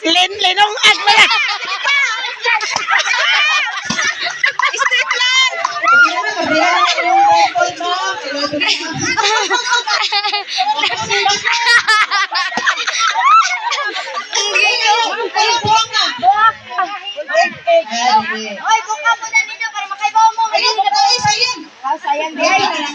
Linong at wala. Oy, buka mo na ninyo para makaibaw mo. Sayang din.